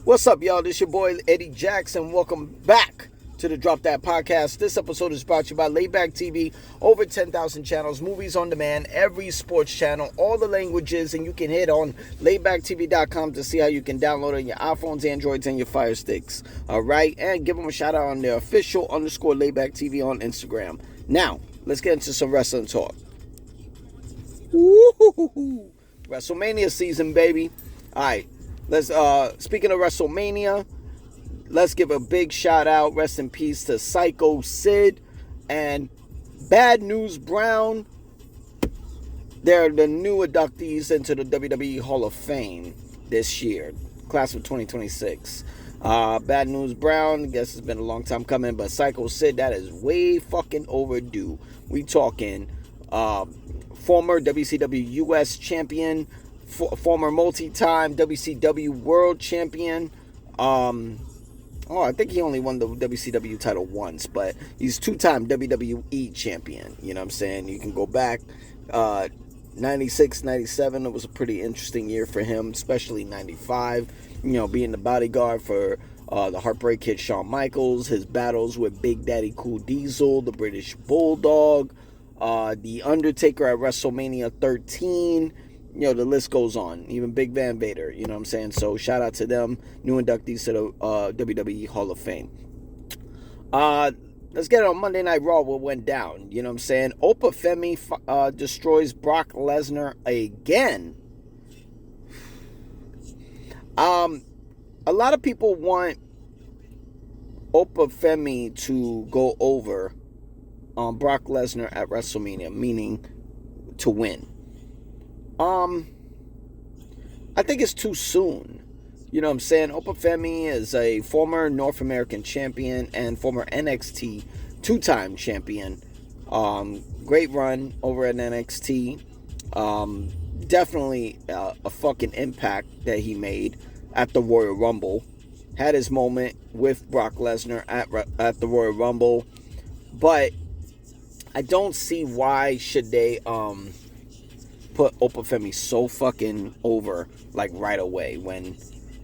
What's up, y'all? This your boy Eddie Jackson. Welcome back to the Drop That Podcast. This episode is brought to you by Layback TV. Over 10,000 channels, movies on demand, every sports channel, all the languages, and you can hit on laybacktv.com to see how you can download it on your iPhones, Androids, and your Fire Sticks. All right, and give them a shout out on their official _Layback TV on Instagram. Now, let's get into some wrestling talk. Woo-hoo-hoo-hoo. WrestleMania season, baby. All right. Let's speaking of WrestleMania, let's give a big shout out, rest in peace to Psycho Sid and Bad News Brown. They're the new inductees into the WWE Hall of Fame this year, class of 2026. Bad News Brown, I guess it's been a long time coming, but Psycho Sid, that is way fucking overdue. We talking former WCW US champion, former multi-time WCW World Champion. I think he only won the WCW title once, but he's two-time WWE Champion. You know what I'm saying? You can go back 96, 97. It was a pretty interesting year for him, especially 95. You know, being the bodyguard for the Heartbreak Kid Shawn Michaels, his battles with Big Daddy Cool Diesel, the British Bulldog, The Undertaker at WrestleMania 13. You know, the list goes on. Even Big Van Vader, you know what I'm saying? So, shout out to them, new inductees to the WWE Hall of Fame. Let's get it on Monday Night Raw, what went down. You know what I'm saying? Opa Femi destroys Brock Lesnar again. A lot of people want Opa Femi to go over Brock Lesnar at WrestleMania, meaning to win. I think it's too soon. You know what I'm saying? Opa Femi is a former North American champion and former NXT two-time champion. Great run over at NXT. Definitely a fucking impact that he made at the Royal Rumble. Had his moment with Brock Lesnar at the Royal Rumble. But I don't see why should they put Opa Femi so fucking over like right away when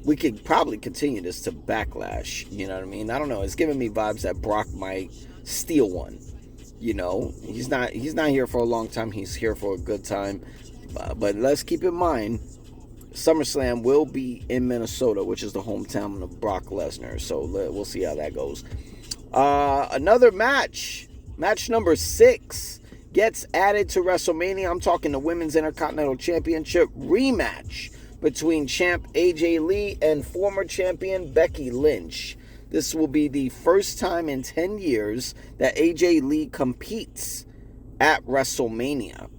we could probably continue this to Backlash. You know what I mean? I don't know. It's giving me vibes that Brock might steal one. You know, he's not here for a long time. He's here for a good time. But let's keep in mind, SummerSlam will be in Minnesota, which is the hometown of Brock Lesnar. So we'll see how that goes. Another match number 6. Gets added to WrestleMania. I'm talking the Women's Intercontinental Championship rematch between champ AJ Lee and former champion Becky Lynch. This will be the first time in 10 years that AJ Lee competes at WrestleMania.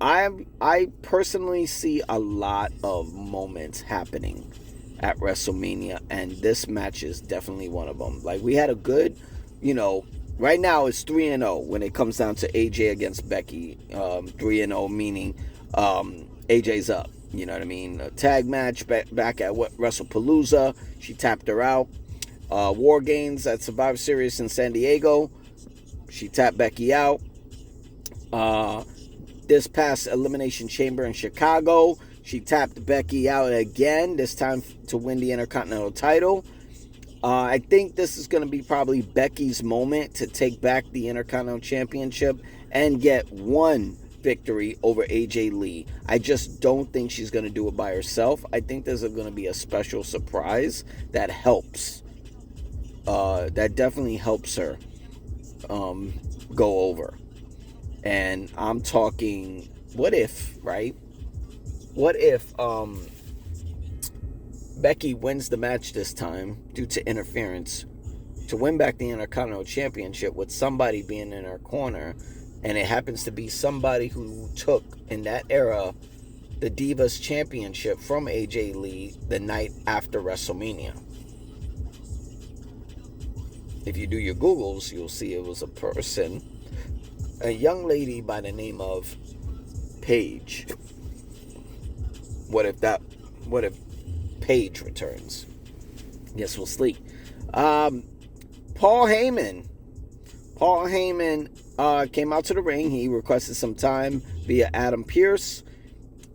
I personally see a lot of moments happening at WrestleMania, and this match is definitely one of them. Like, we had a good, right now it's 3-0 when it comes down to AJ against Becky. 3-0 meaning AJ's up. You know what I mean? A tag match back at WrestlePalooza. She tapped her out. War Games at Survivor Series in San Diego. She tapped Becky out. This past Elimination Chamber in Chicago, she tapped Becky out again, this time to win the Intercontinental title. I think this is going to be probably Becky's moment to take back the Intercontinental Championship and get one victory over AJ Lee. I just don't think she's going to do it by herself. I think there's going to be a special surprise that helps. That definitely helps her go over. And I'm talking, what if, right? What if Becky wins the match this time due to interference to win back the Intercontinental Championship with somebody being in her corner, and it happens to be somebody who took, in that era, the Divas Championship from AJ Lee the night after WrestleMania. If you do your Googles, you'll see it was a young lady by the name of Paige. What if Paige returns? Guess we'll see. Paul Heyman came out to the ring. He requested some time via Adam Pearce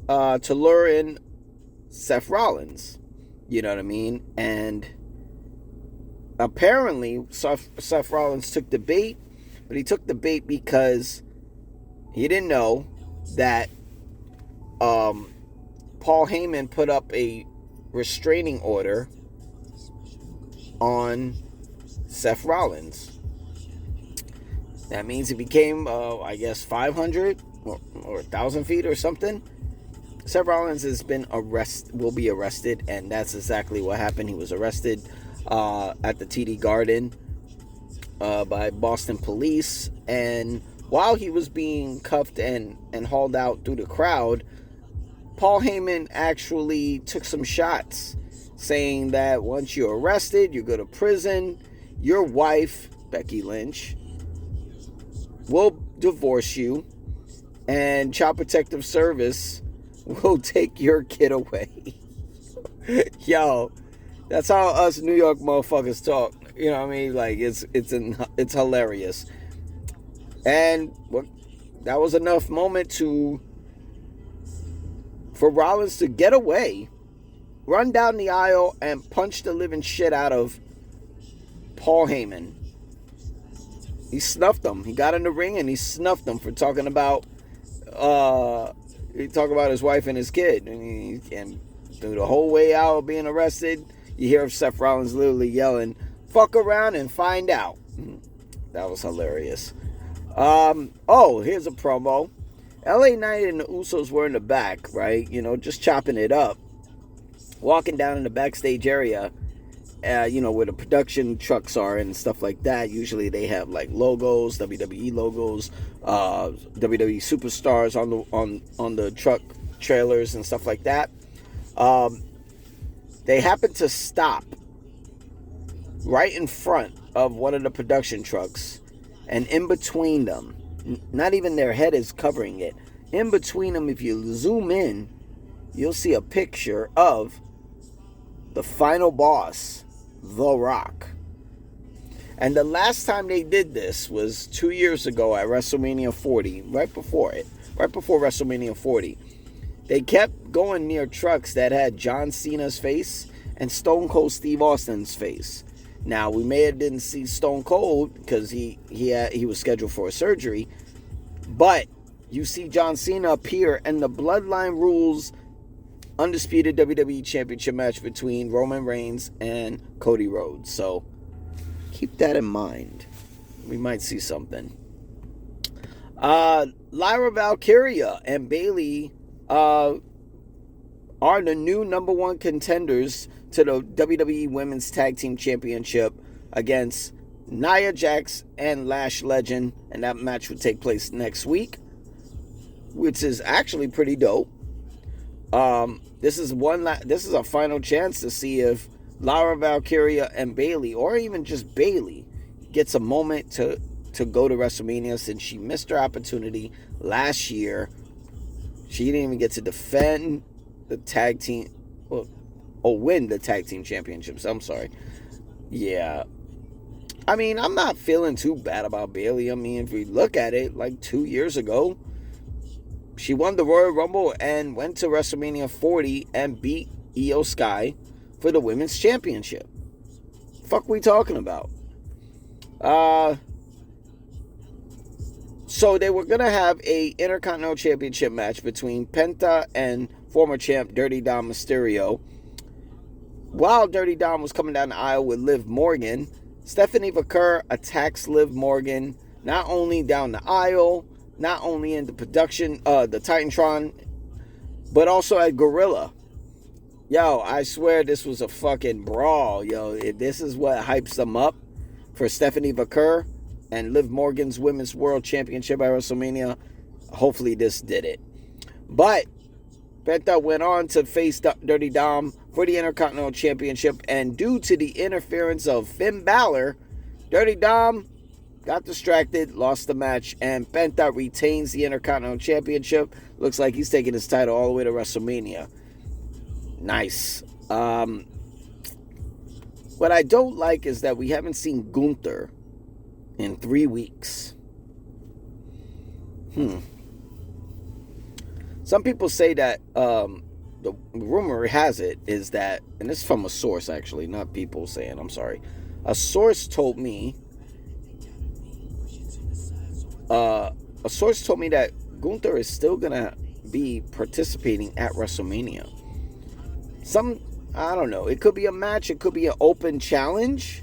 to lure in Seth Rollins. You know what I mean? And apparently, Seth Rollins took the bait, but he took the bait because he didn't know that Paul Heyman put up a restraining order on Seth Rollins. That means he became, I guess, 500 or 1,000 feet or something. Seth Rollins will be arrested, and that's exactly what happened. He was arrested at the TD Garden by Boston police, and while he was being cuffed and hauled out through the crowd, Paul Heyman actually took some shots, saying that once you're arrested, you go to prison, your wife, Becky Lynch, will divorce you, and Child Protective Service will take your kid away. Yo, that's how us New York motherfuckers talk. You know what I mean? Like, it's hilarious. And that was enough moment for Rollins to get away, run down the aisle, and punch the living shit out of Paul Heyman. He snuffed him. He got in the ring and he snuffed him for talking about his wife and his kid. And through the whole way out of being arrested, you hear Seth Rollins literally yelling, "Fuck around and find out." That was hilarious. Here's a promo. LA Knight and the Usos were in the back, right? You know, just chopping it up. Walking down in the backstage area, where the production trucks are and stuff like that. Usually they have like logos, WWE logos, WWE superstars on the truck trailers and stuff like that. They happen to stop right in front of one of the production trucks, and in between them, not even their head is covering it, in between them, if you zoom in, you'll see a picture of the final boss, The Rock. And the last time they did this was 2 years ago at WrestleMania 40, right before WrestleMania 40. They kept going near trucks that had John Cena's face and Stone Cold Steve Austin's face. Now, we may have didn't see Stone Cold because he was scheduled for a surgery, but you see John Cena appear, and the Bloodline Rules undisputed WWE Championship match between Roman Reigns and Cody Rhodes. So keep that in mind. We might see something. Lyra Valkyria and Bayley are the new number one contenders to the WWE Women's Tag Team Championship against Nia Jax and Lash Legend, and that match will take place next week, which is actually pretty dope. This is a final chance to see if Lyra Valkyria and Bayley, or even just Bayley, gets a moment to go to WrestleMania, since she missed her opportunity last year. She didn't even get to defend the tag team, win the tag team championships. I'm sorry. Yeah. I mean, I'm not feeling too bad about Bayley. I mean, if we look at it, like 2 years ago, she won the Royal Rumble and went to WrestleMania 40 and beat Io Sky for the Women's Championship. Fuck we talking about? So they were going to have a Intercontinental Championship match between Penta and former champ Dirty Dom Mysterio. While Dirty Dom was coming down the aisle with Liv Morgan, Stephanie Vaquer attacks Liv Morgan not only down the aisle, not only in the production, the Titantron, but also at Gorilla. Yo, I swear this was a fucking brawl. Yo, this is what hypes them up for Stephanie Vaquer and Liv Morgan's Women's World Championship at WrestleMania. Hopefully this did it. But Penta went on to face Dirty Dom for the Intercontinental Championship, and due to the interference of Finn Balor, Dirty Dom got distracted, lost the match, and Penta retains the Intercontinental Championship. Looks like he's taking his title all the way to WrestleMania. Nice. What I don't like is that we haven't seen Gunther in 3 weeks. Some people say that the rumor has it is that, and this is from a source actually, not people saying, I'm sorry. A source told me that Gunther is still gonna be participating at WrestleMania. I don't know. It could be a match. It could be an open challenge.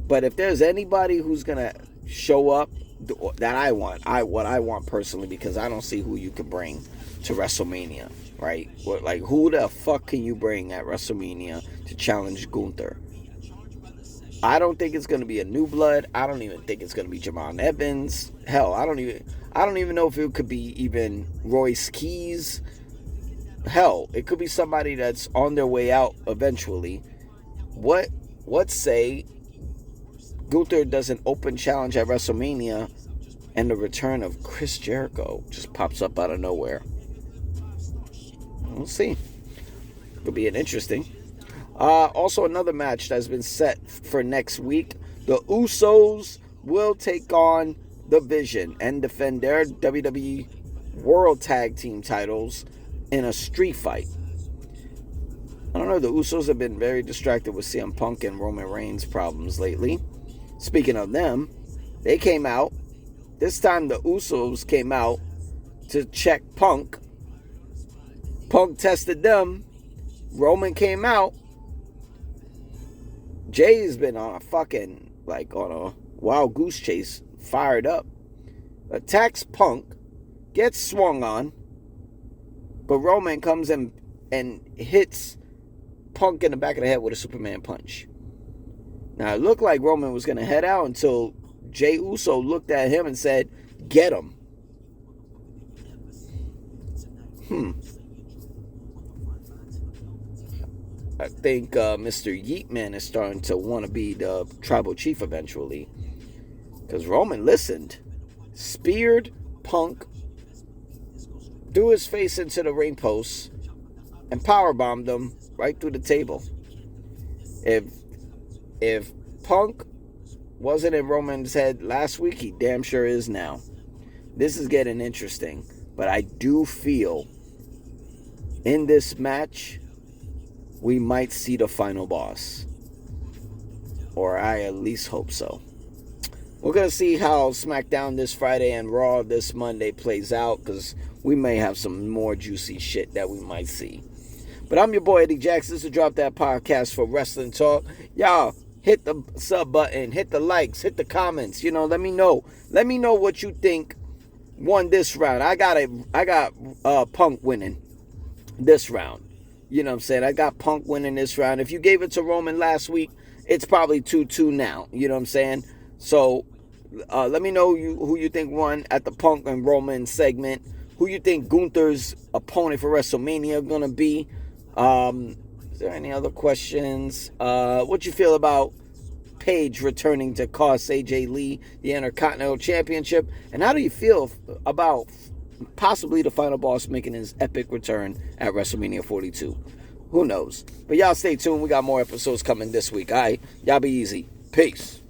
But if there's anybody who's gonna show up that I want, what I want personally, because I don't see who you could bring to WrestleMania, right? Like, who the fuck can you bring at WrestleMania to challenge Gunther? I don't think it's gonna be a New Blood. I don't even think it's gonna be Jamon Evans. Hell, I don't even know if it could be even Royce Keys. Hell, it could be somebody that's on their way out eventually. What say Gunther does an open challenge at WrestleMania and the return of Chris Jericho just pops up out of nowhere? We'll see. Could be an interesting. Also, another match that's been set for next week. The Usos will take on The Vision and defend their WWE World Tag Team titles in a street fight. I don't know, the Usos have been very distracted with CM Punk and Roman Reigns problems lately. Speaking of them, they came out. This time the Usos came out to check Punk. Punk tested them. Roman came out. Jay's been on a wild goose chase, fired up. Attacks Punk, gets swung on, but Roman comes in and hits Punk in the back of the head with a Superman punch. Now, it looked like Roman was going to head out until Jay Uso looked at him and said, "Get him." I think Mr. Yeetman is starting to want to be the tribal chief eventually. Because Roman listened. Speared Punk, threw his face into the ring post, and powerbombed him right through the table. If Punk wasn't in Roman's head last week, he damn sure is now. This is getting interesting. But I do feel in this match, we might see the final boss. Or I at least hope so. We're going to see how SmackDown this Friday and Raw this Monday plays out, because we may have some more juicy shit that we might see. But I'm your boy Eddie Jackson. This is Drop That Podcast for Wrestling Talk. Y'all, hit the sub button, hit the likes, hit the comments. Let me know. Let me know what you think won this round. I got Punk winning this round. You know what I'm saying? I got Punk winning this round. If you gave it to Roman last week, it's probably 2-2 now. You know what I'm saying? So, let me know who you think won at the Punk and Roman segment. Who you think Gunther's opponent for WrestleMania going to be. Is there any other questions? What you feel about Paige returning to cost AJ Lee the Intercontinental Championship? And how do you feel about possibly the final boss making his epic return at WrestleMania 42? Who knows? But y'all stay tuned. We got more episodes coming this week. All right? Y'all be easy. Peace.